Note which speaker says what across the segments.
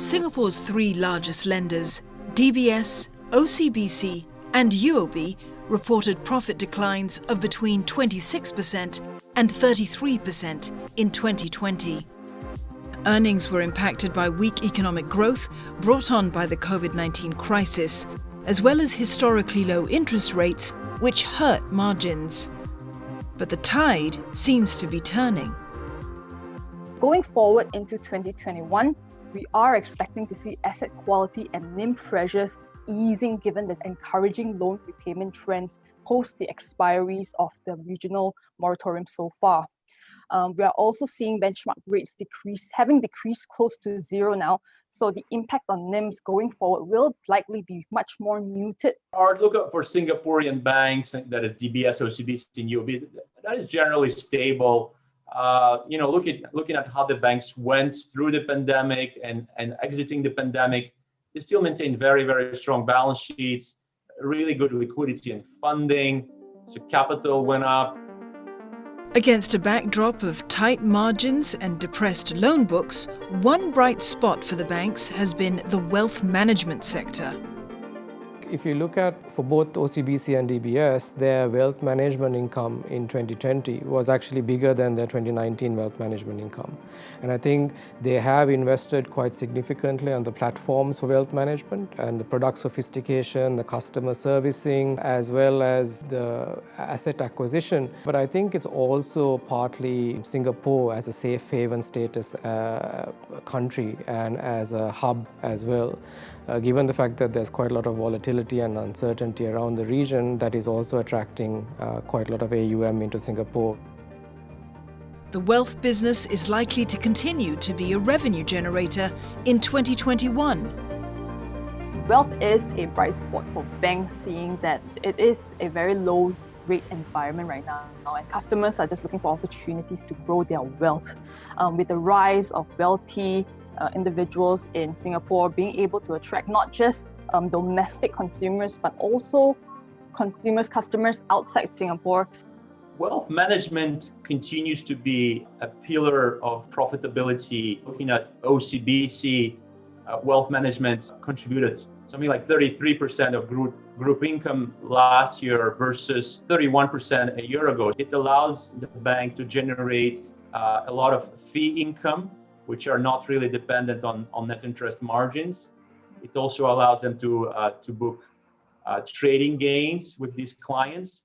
Speaker 1: Singapore's three largest lenders, DBS, OCBC and UOB, reported profit declines of between 26% and 33% in 2020. Earnings were impacted by weak economic growth brought on by the COVID-19 crisis, as well as historically low interest rates, which hurt margins. But the tide seems to be turning.
Speaker 2: Going forward into 2021, we are expecting to see asset quality and NIM pressures easing given the encouraging loan repayment trends post the expiries of the regional moratorium so far. We are also seeing benchmark rates having decreased close to zero now, so the impact on NIMs going forward will likely be much more muted.
Speaker 3: Our outlook for Singaporean banks, that is DBS, OCBC, and UOB, that is generally stable. Looking at how the banks went through the pandemic and exiting the pandemic, they still maintain very, very strong balance sheets, really good liquidity and funding, so capital went up.
Speaker 1: Against a backdrop of tight margins and depressed loan books, one bright spot for the banks has been the wealth management sector.
Speaker 4: If you look at, for both OCBC and DBS, their wealth management income in 2020 was actually bigger than their 2019 wealth management income. And I think they have invested quite significantly on the platforms for wealth management and the product sophistication, the customer servicing, as well as the asset acquisition. But I think it's also partly Singapore as a safe haven status country and as a hub as well. Given the fact that there's quite a lot of volatility and uncertainty around the region, that is also attracting quite a lot of AUM into Singapore.
Speaker 1: The wealth business is likely to continue to be a revenue generator in 2021.
Speaker 2: Wealth is a bright spot for banks, seeing that it is a very low rate environment right now, and customers are just looking for opportunities to grow their wealth. With the rise of wealthy individuals in Singapore being able to attract not just domestic consumers, but also customers outside Singapore.
Speaker 3: Wealth management continues to be a pillar of profitability. Looking at OCBC, wealth management contributed something like 33% of group income last year versus 31% a year ago. It allows the bank to generate a lot of fee income, which are not really dependent on net interest margins. It also allows them to book trading gains with these clients.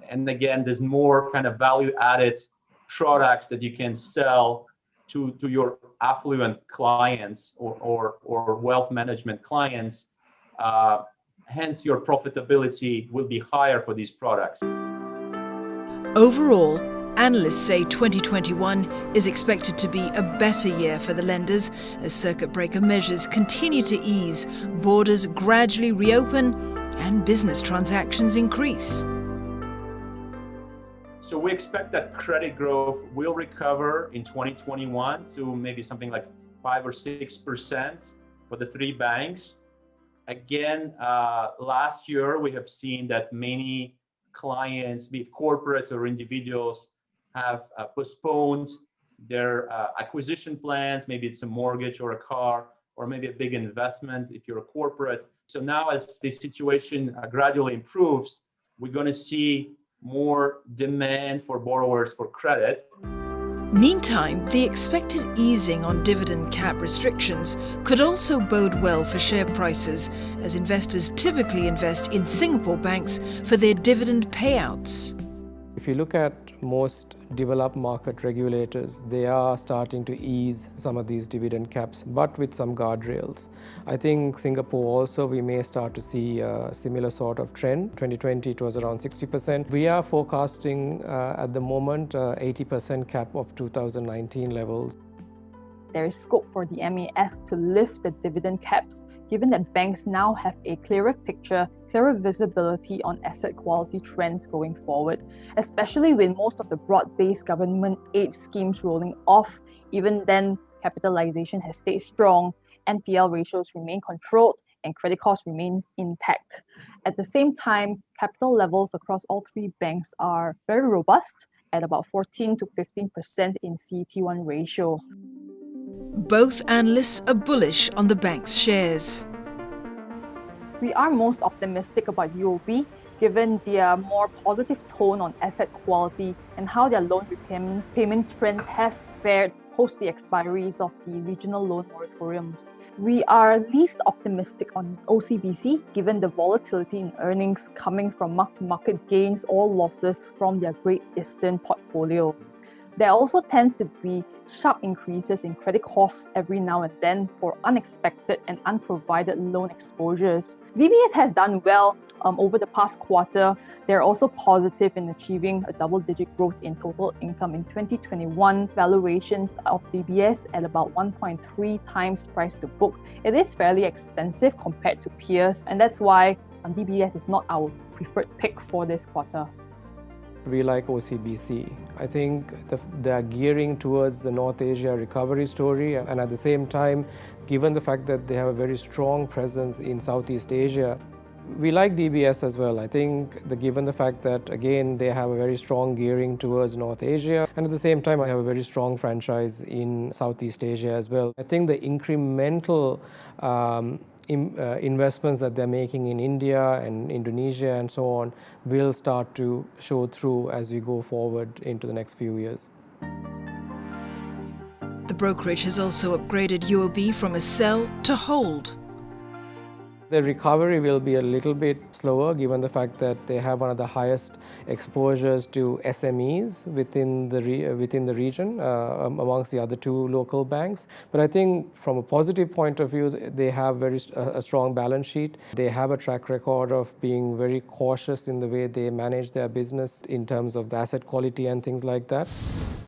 Speaker 3: And again, there's more kind of value-added products that you can sell to your affluent clients or wealth management clients. Hence, your profitability will be higher for these products.
Speaker 1: Overall, analysts say 2021 is expected to be a better year for the lenders as circuit breaker measures continue to ease, borders gradually reopen, and business transactions increase.
Speaker 3: So we expect that credit growth will recover in 2021 to maybe something like 5 or 6% for the three banks. Again, last year we have seen that many clients, be it corporates or individuals, have postponed their acquisition plans. Maybe it's a mortgage or a car, or maybe a big investment if you're a corporate. So now as the situation gradually improves, we're going to see more demand for borrowers for credit.
Speaker 1: Meantime, the expected easing on dividend cap restrictions could also bode well for share prices, as investors typically invest in Singapore banks for their dividend payouts.
Speaker 4: If you look at most developed market regulators, they are starting to ease some of these dividend caps, but with some guardrails. I think Singapore also, we may start to see a similar sort of trend. 2020, it was around 60%. We are forecasting at the moment 80% cap of 2019 levels.
Speaker 2: There is scope for the MAS to lift the dividend caps, given that banks now have a clearer picture, clearer visibility on asset quality trends going forward, especially with most of the broad-based government aid schemes rolling off. Even then, capitalization has stayed strong, NPL ratios remain controlled, and credit costs remain intact. At the same time, capital levels across all three banks are very robust at about 14 to 15% in CET1 ratio.
Speaker 1: Both analysts are bullish on the bank's shares.
Speaker 2: We are most optimistic about UOB given their more positive tone on asset quality and how their loan repayment trends have fared post the expiries of the regional loan moratoriums. We are least optimistic on OCBC given the volatility in earnings coming from mark-to-market gains or losses from their Great Eastern portfolio. There also tends to be sharp increases in credit costs every now and then for unexpected and unprovided loan exposures. DBS has done well over the past quarter. They're also positive in achieving a double-digit growth in total income in 2021. Valuations of DBS at about 1.3 times price to book. It is fairly expensive compared to peers, and that's why DBS is not our preferred pick for this quarter.
Speaker 4: We like OCBC. I think they are gearing towards the North Asia recovery story, and at the same time, given the fact that they have a very strong presence in Southeast Asia, we like DBS as well. I think given the fact that, again, they have a very strong gearing towards North Asia, and at the same time, I have a very strong franchise in Southeast Asia as well. I think the incremental investments that they're making in India and Indonesia and so on will start to show through as we go forward into the next few years.
Speaker 1: The brokerage has also upgraded UOB from a sell to hold.
Speaker 4: The recovery will be a little bit slower given the fact that they have one of the highest exposures to SMEs within the region amongst the other two local banks. But I think from a positive point of view, they have a strong balance sheet. They have a track record of being very cautious in the way they manage their business in terms of the asset quality and things like that.